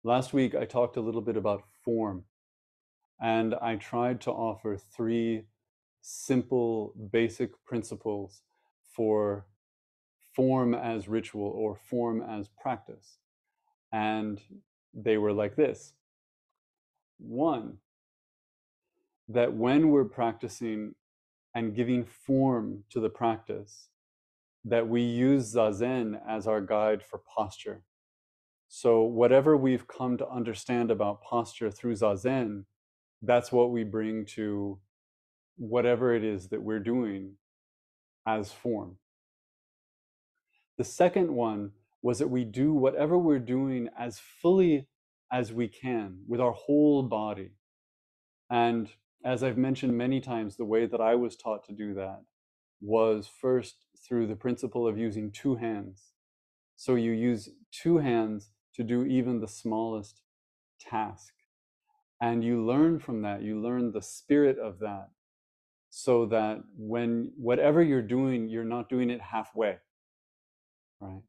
Last week, I talked a little bit about form, and I tried to offer three simple, basic principles for form as ritual or form as practice. And they were like this. One, that when we're practicing and giving form to the practice, that we use Zazen as our guide for posture. So whatever we've come to understand about posture through Zazen, that's what we bring to whatever it is that we're doing as form. The second one was that we do whatever we're doing as fully as we can with our whole body. And as I've mentioned many times, the way that I was taught to do that was first through the principle of using two hands. So you use two hands to do even the smallest task. And you learn from that, you learn the spirit of that, so that when whatever you're doing, you're not doing it halfway, right?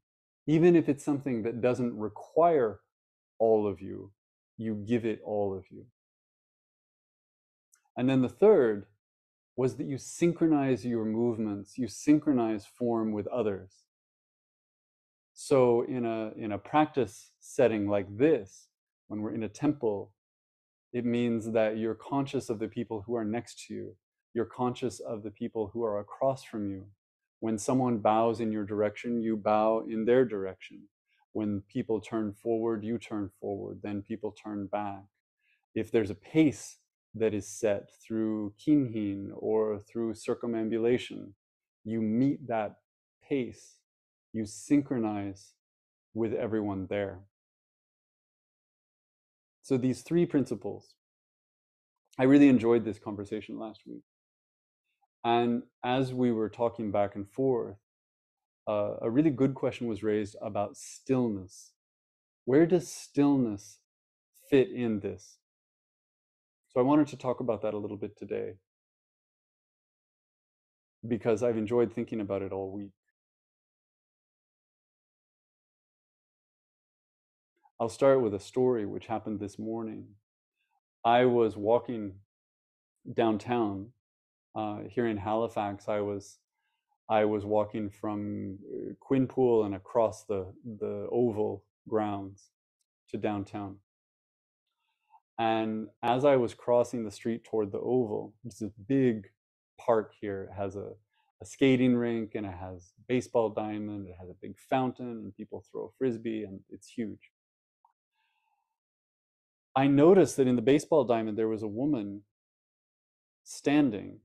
Even if it's something that doesn't require all of you, you give it all of you. And then the third was that you synchronize your movements, you synchronize form with others. So in a practice setting like this, when we're in a temple, it means that you're conscious of the people who are next to you. You're conscious of the people who are across from you. When someone bows in your direction, you bow in their direction. When people turn forward, you turn forward. Then people turn back. If there's a pace that is set through kinhin or through circumambulation, you meet that pace. You synchronize with everyone there. So these three principles, I really enjoyed this conversation last week. And as we were talking back and forth, a really good question was raised about stillness. Where does stillness fit in this? So I wanted to talk about that a little bit today, because I've enjoyed thinking about it all week. I'll start with a story which happened this morning. I was walking downtown here in Halifax. I was walking from Quinpool and across the Oval grounds to downtown. And as I was crossing the street toward the Oval, it's a big park here. It has a skating rink, and it has a baseball diamond. It has a big fountain, and people throw a frisbee, and it's huge. I noticed that in the baseball diamond, there was a woman standing,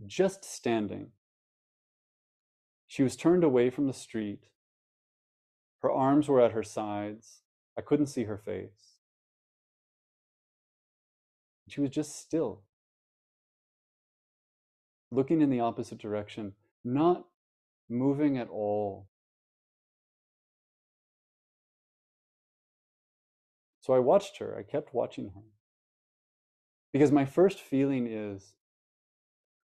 just standing. She was turned away from the street. Her arms were at her sides. I couldn't see her face. She was just still, looking in the opposite direction, not moving at all. So I watched her. I kept watching her. Because my first feeling is,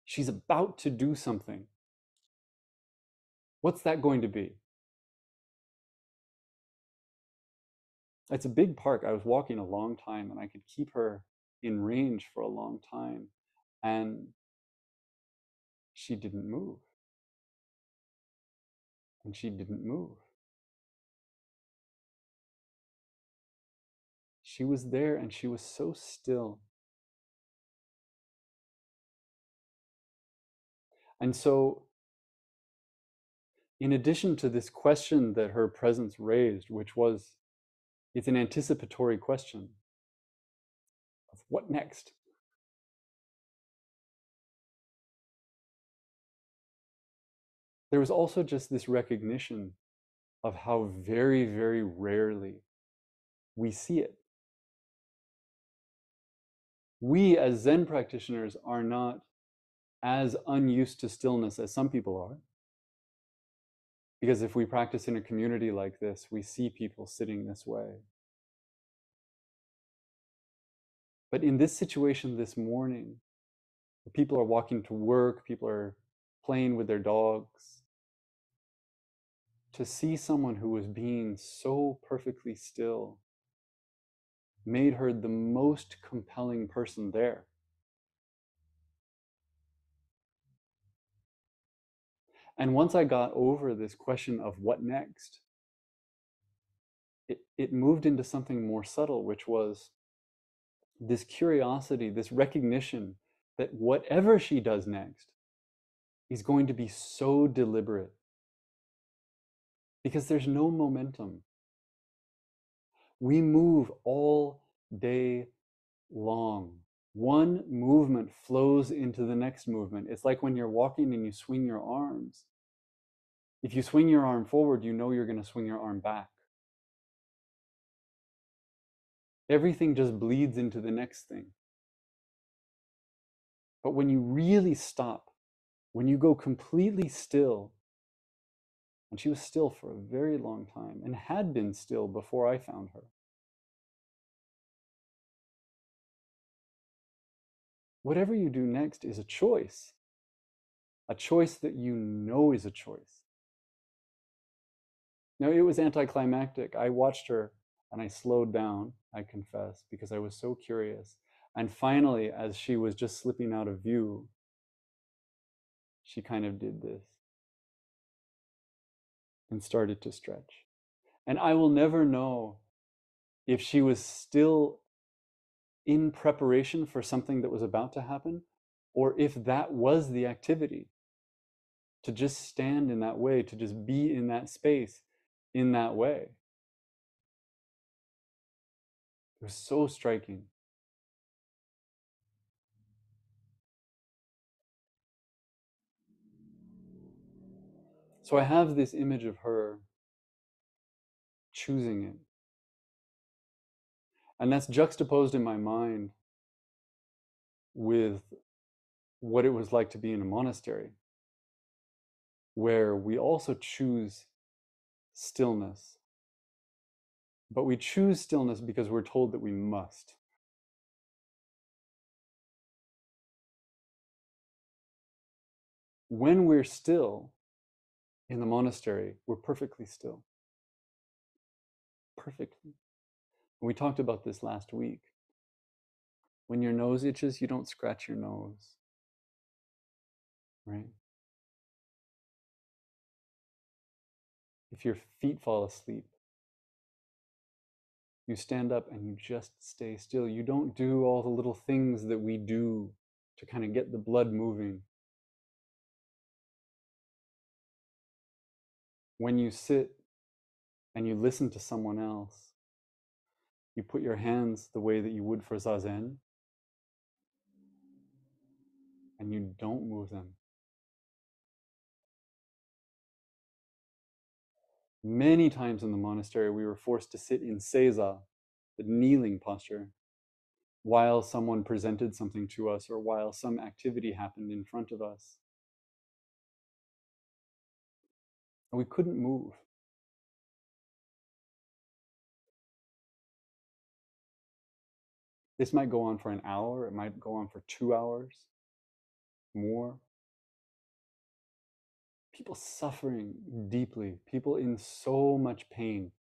she's about to do something. What's that going to be? It's a big park. I was walking a long time, and I could keep her in range for a long time. And she didn't move. And she didn't move. She was there, and she was so still. And so, in addition to this question that her presence raised, which was, it's an anticipatory question of what next? There was also just this recognition of how very, very rarely we see it. We as Zen practitioners are not as unused to stillness as some people are. Because if we practice in a community like this, we see people sitting this way. But in this situation this morning, people are walking to work, people are playing with their dogs, to see someone who was being so perfectly still made her the most compelling person there. And once I got over this question of what next, it moved into something more subtle, which was this curiosity, this recognition that whatever she does next is going to be so deliberate because there's no momentum. We move all day long. One movement flows into the next movement. It's like when you're walking and you swing your arms. If you swing your arm forward, you know you're going to swing your arm back. Everything just bleeds into the next thing. But when you really stop, when you go completely still, and she was still for a very long time and had been still before I found her, whatever you do next is a choice that you know is a choice. Now, it was anticlimactic. I watched her and I slowed down, I confess, because I was so curious. And finally, as she was just slipping out of view, she kind of did this and started to stretch. And I will never know if she was still in preparation for something that was about to happen, or if that was the activity, to just stand in that way, to just be in that space in that way. It was so striking. So I have this image of her choosing it. And that's juxtaposed in my mind with what it was like to be in a monastery, where we also choose stillness. But we choose stillness because we're told that we must. When we're still in the monastery, we're perfectly still. Perfectly. And we talked about this last week. When your nose itches, you don't scratch your nose, right? If your feet fall asleep, you stand up and you just stay still. You don't do all the little things that we do to kind of get the blood moving. When you sit and you listen to someone else, you put your hands the way that you would for zazen, and you don't move them. Many times in the monastery, we were forced to sit in seiza, the kneeling posture, while someone presented something to us or while some activity happened in front of us. And we couldn't move. This might go on for an hour, it might go on for 2 hours, more. People suffering deeply, people in so much pain,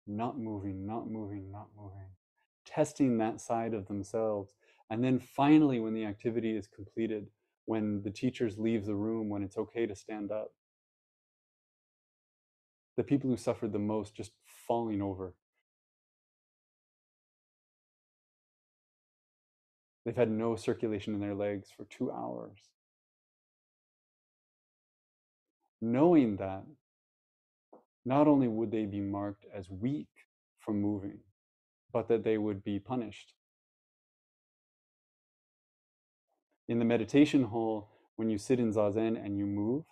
not moving, not moving, not moving, testing that side of themselves. And then finally, when the activity is completed, when the teachers leave the room, when it's okay to stand up, the people who suffered the most just falling over. They've had no circulation in their legs for 2 hours. Knowing that, not only would they be marked as weak from moving, but that they would be punished. In the meditation hall, when you sit in zazen and you move,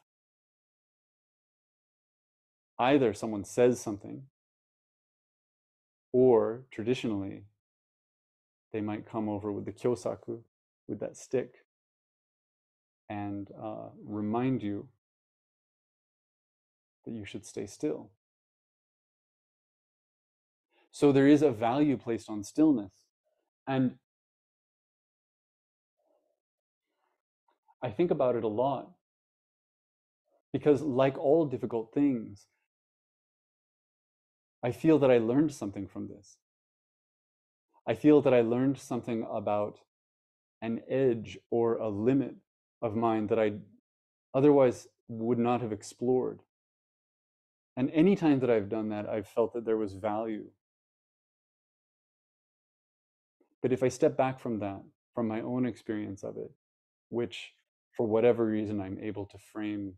either someone says something, or traditionally, they might come over with the kyosaku, with that stick, and remind you that you should stay still. So there is a value placed on stillness. And I think about it a lot because, like all difficult things, I feel that I learned something from this. I feel that I learned something about an edge or a limit of mine that I otherwise would not have explored. And any time that I've done that, I've felt that there was value. But if I step back from that, from my own experience of it, which for whatever reason I'm able to frame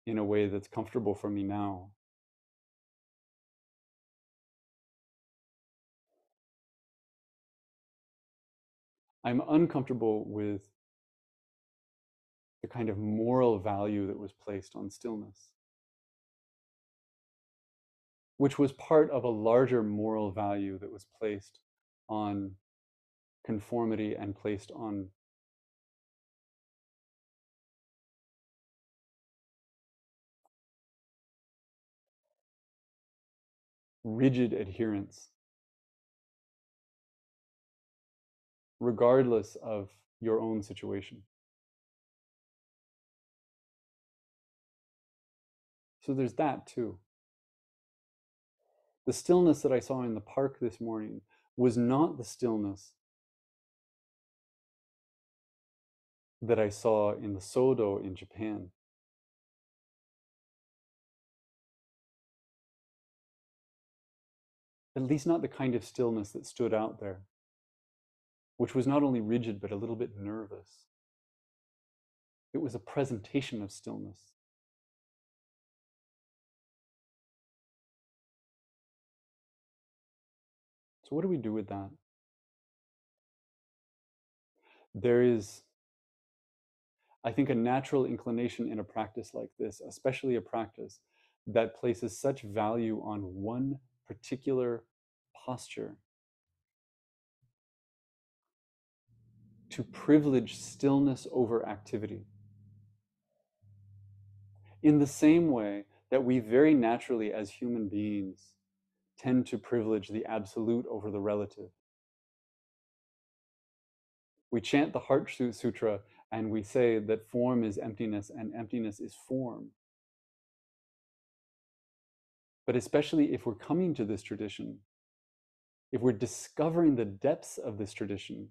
in a way that's comfortable for me now, I'm uncomfortable with the kind of moral value that was placed on stillness, which was part of a larger moral value that was placed on conformity and placed on rigid adherence, regardless of your own situation. So there's that too. The stillness that I saw in the park this morning was not the stillness that I saw in the Sodo in Japan. At least not the kind of stillness that stood out there, which was not only rigid but a little bit nervous. It was a presentation of stillness. So what do we do with that? There is, I think, a natural inclination in a practice like this, especially a practice that places such value on one particular posture, to privilege stillness over activity. In the same way that we very naturally, as human beings, tend to privilege the absolute over the relative. We chant the Heart Sutra and we say that form is emptiness and emptiness is form. But especially if we're coming to this tradition, if we're discovering the depths of this tradition,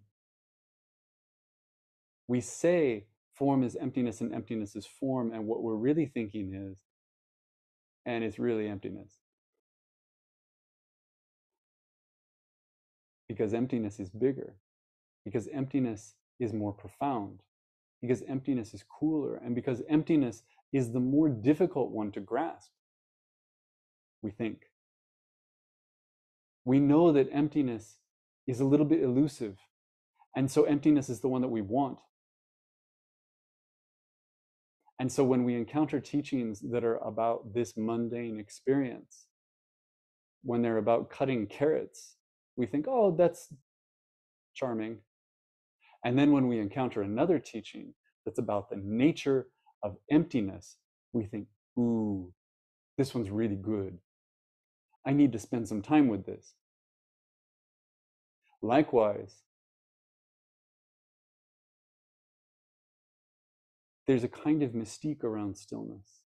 we say form is emptiness and emptiness is form, and what we're really thinking is, and it's really emptiness. Because emptiness is bigger, because emptiness is more profound, because emptiness is cooler, and because emptiness is the more difficult one to grasp, we think. We know that emptiness is a little bit elusive, and so emptiness is the one that we want. And so when we encounter teachings that are about this mundane experience, when they're about cutting carrots, we think, oh, that's charming. And then when we encounter another teaching that's about the nature of emptiness, we think, ooh, this one's really good. I need to spend some time with this. Likewise, there's a kind of mystique around stillness.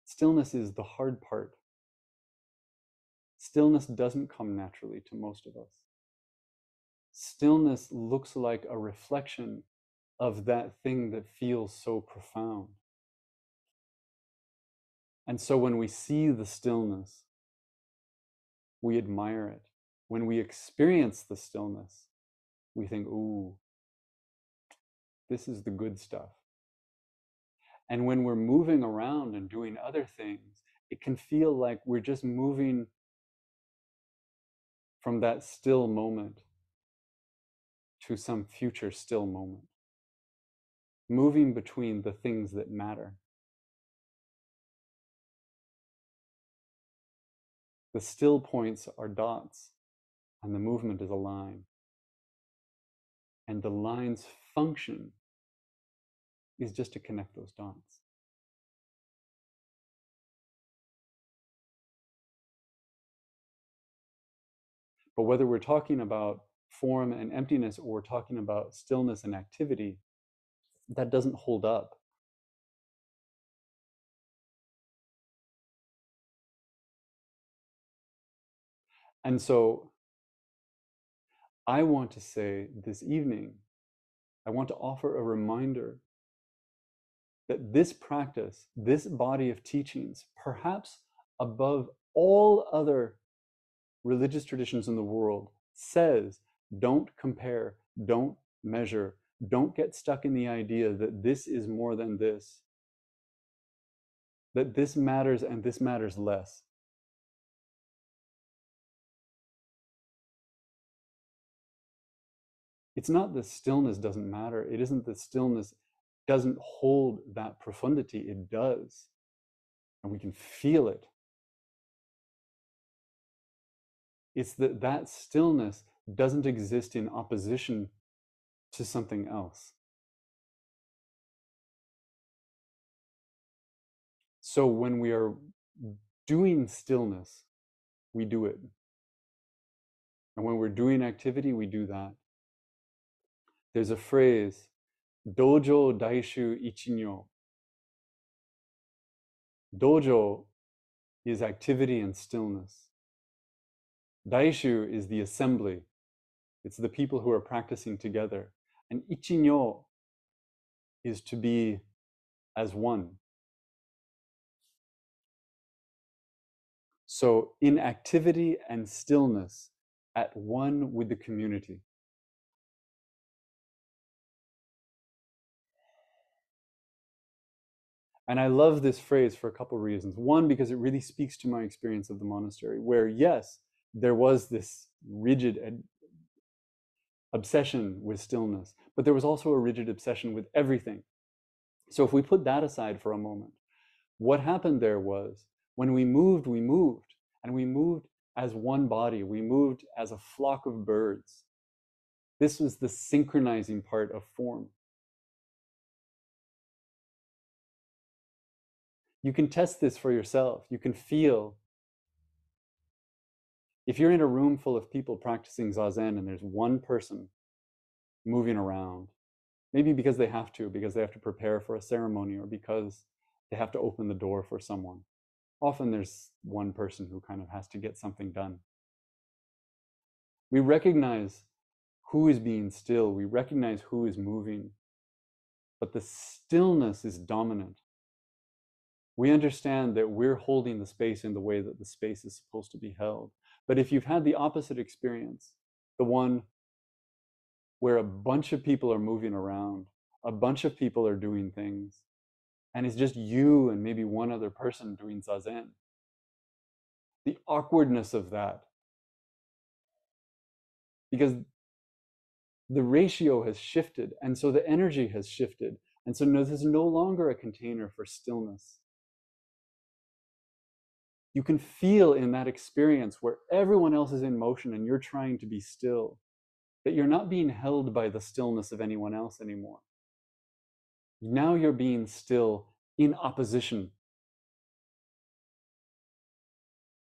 Stillness is the hard part. Stillness doesn't come naturally to most of us. Stillness looks like a reflection of that thing that feels so profound. And so when we see the stillness, we admire it. When we experience the stillness, we think, ooh, this is the good stuff. And when we're moving around and doing other things, it can feel like we're just moving from that still moment to some future still moment, moving between the things that matter. The still points are dots, and the movement is a line. And the line's function is just to connect those dots. But whether we're talking about form and emptiness or we're talking about stillness and activity, that doesn't hold up. And so I want to say this evening, I want to offer a reminder that this practice, this body of teachings, perhaps above all other religious traditions in the world, says don't compare, don't measure, don't get stuck in the idea that this is more than this, that this matters and this matters less. It's not that stillness doesn't matter. It isn't that stillness doesn't hold that profundity. It does. And we can feel it. It's that that stillness doesn't exist in opposition to something else. So when we are doing stillness, we do it. And when we're doing activity, we do that. There's a phrase, dojo daishu ichinyo. Dojo is activity and stillness. Daishu is the assembly. It's the people who are practicing together. And ichinyo is to be as one. So in activity and stillness, at one with the community. And I love this phrase for a couple of reasons. One, because it really speaks to my experience of the monastery, where yes, there was this rigid obsession with stillness, but there was also a rigid obsession with everything. So if we put that aside for a moment, what happened there was when we moved, and we moved as one body, we moved as a flock of birds. This was the synchronizing part of form. You can test this for yourself. You can feel. If you're in a room full of people practicing Zazen and there's one person moving around, maybe because they have to prepare for a ceremony or because they have to open the door for someone. Often there's one person who kind of has to get something done. We recognize who is being still, we recognize who is moving, but the stillness is dominant. We understand that we're holding the space in the way that the space is supposed to be held. But if you've had the opposite experience, the one where a bunch of people are moving around, a bunch of people are doing things, and it's just you and maybe one other person doing Zazen, the awkwardness of that, because the ratio has shifted, and so the energy has shifted, and so there's no longer a container for stillness. You can feel in that experience where everyone else is in motion and you're trying to be still, that you're not being held by the stillness of anyone else anymore. Now you're being still in opposition.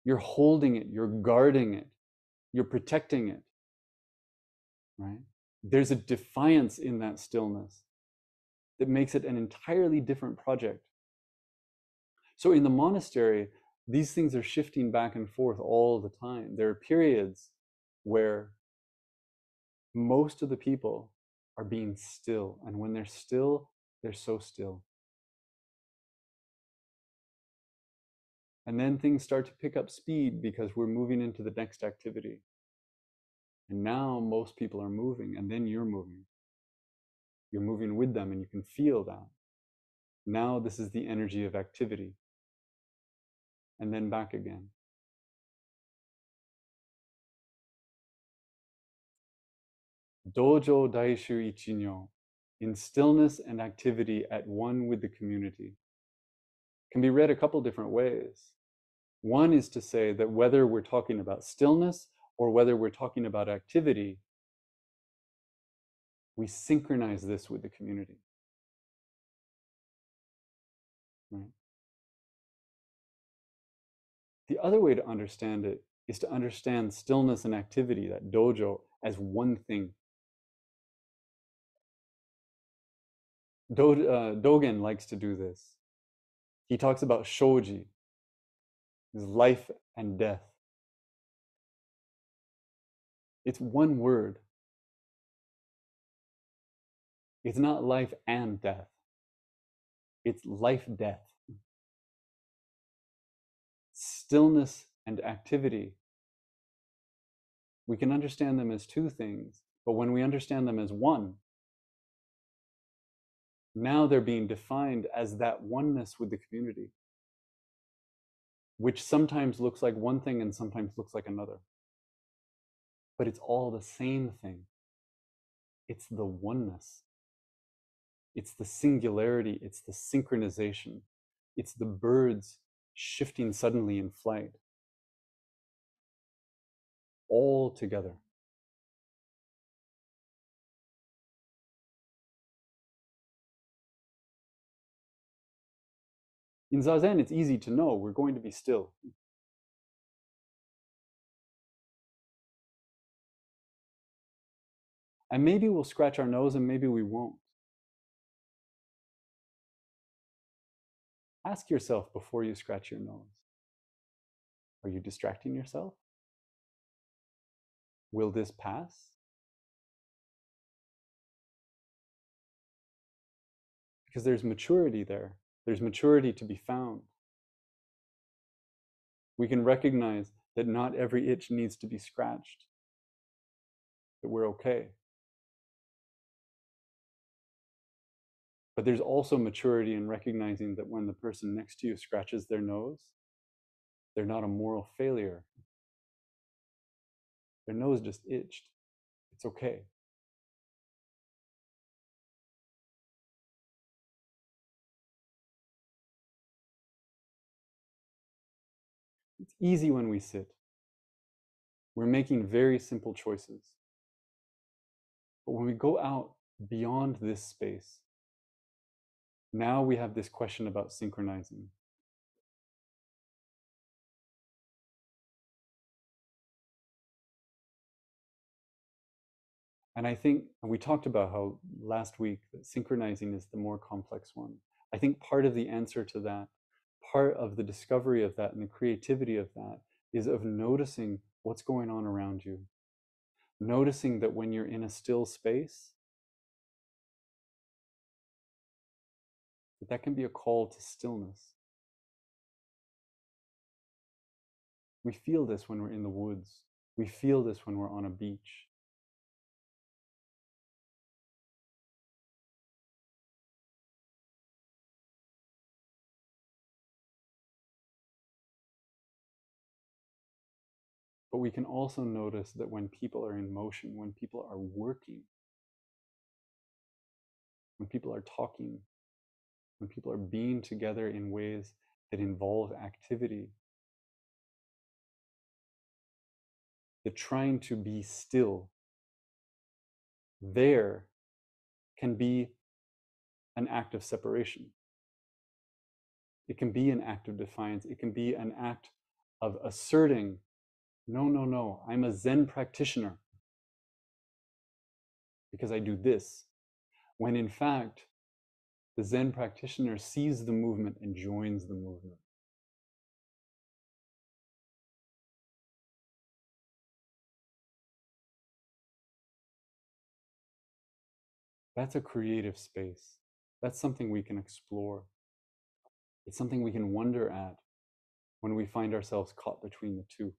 You're holding it, you're guarding it, you're protecting it, right? There's a defiance in that stillness that makes it an entirely different project. So in the monastery, these things are shifting back and forth all the time. There are periods where most of the people are being still, and when they're still, they're so still. And then things start to pick up speed because we're moving into the next activity. And now most people are moving, and then you're moving. You're moving with them, and you can feel that. Now this is the energy of activity. And then back again. Dojo daishu ichinyo, in stillness and activity at one with the community, can be read a couple different ways. One is to say that whether we're talking about stillness or whether we're talking about activity, we synchronize this with the community. Right? The other way to understand it is to understand stillness and activity, that dojo, as one thing. Dogen likes to do this. He talks about shoji, is life and death. It's one word. It's not life and death. It's life, death. Stillness and activity. We can understand them as two things, but when we understand them as one, now they're being defined as that oneness with the community, which sometimes looks like one thing and sometimes looks like another. But it's all the same thing. It's the oneness. It's the singularity. It's the synchronization. It's the birds shifting suddenly in flight, all together. In Zazen, it's easy to know we're going to be still. And maybe we'll scratch our nose and maybe we won't. Ask yourself before you scratch your nose, are you distracting yourself? Will this pass? Because there's maturity there. There's maturity to be found. We can recognize that not every itch needs to be scratched, that we're okay. But there's also maturity in recognizing that when the person next to you scratches their nose, they're not a moral failure. Their nose just itched. It's okay. It's easy when we sit. We're making very simple choices. But when we go out beyond this space, now we have this question about synchronizing. And I think, and we talked about how last week that synchronizing is the more complex one. I think part of the answer to that, part of the discovery of that and the creativity of that is of noticing what's going on around you. Noticing that when you're in a still space, that can be a call to stillness. We feel this when we're in the woods. We feel this when we're on a beach. But we can also notice that when people are in motion, when people are working, when people are talking, when people are being together in ways that involve activity, that trying to be still there can be an act of separation. It can be an act of defiance. It can be an act of asserting, no, no, no, I'm a Zen practitioner because I do this. When in fact, the Zen practitioner sees the movement and joins the movement. That's a creative space. That's something we can explore. It's something we can wonder at when we find ourselves caught between the two.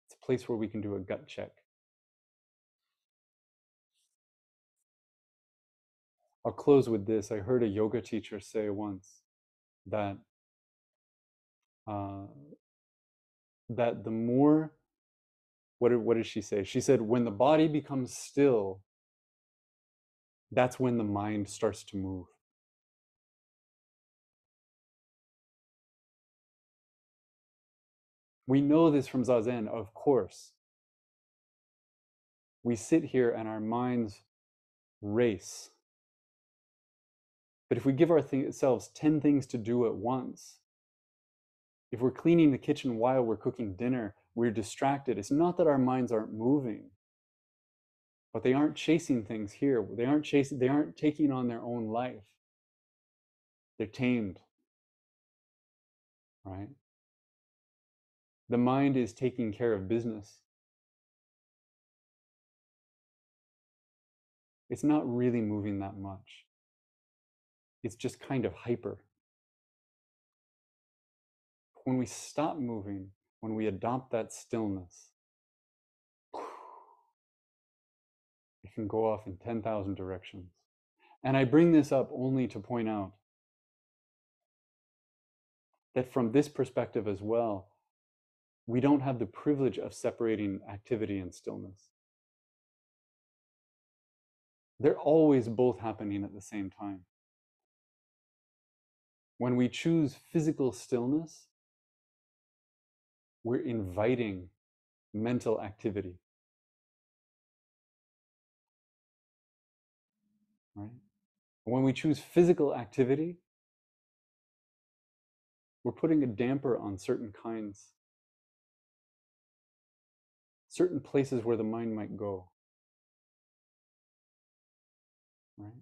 It's a place where we can do a gut check. I'll close with this. I heard a yoga teacher say once that uh, that the more, what did she say? She said, when the body becomes still, that's when the mind starts to move. We know this from Zazen, of course. We sit here and our minds race. But if we give ourselves 10 things to do at once, if we're cleaning the kitchen while we're cooking dinner, we're distracted. It's not that our minds aren't moving, but they aren't chasing things here. They aren't taking on their own life. They're tamed, right? The mind is taking care of business. It's not really moving that much. It's just kind of hyper. When we stop moving, when we adopt that stillness, it can go off in 10,000 directions. And I bring this up only to point out that from this perspective as well, we don't have the privilege of separating activity and stillness. They're always both happening at the same time. When we choose physical stillness, we're inviting mental activity. Right? When we choose physical activity, we're putting a damper on certain places where the mind might go. Right?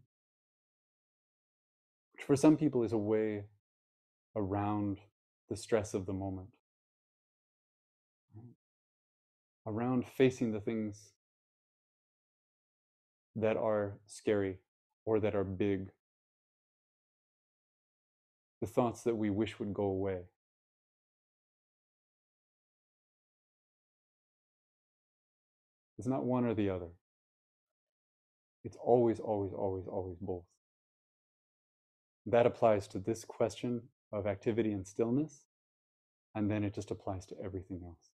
Which for some people is a way around the stress of the moment. Right? Around facing the things that are scary or that are big. The thoughts that we wish would go away. It's not one or the other. It's always, always, always, always both. That applies to this question of activity and stillness, and then it just applies to everything else.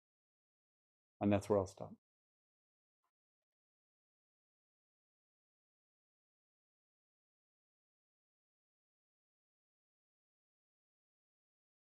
And that's where I'll stop.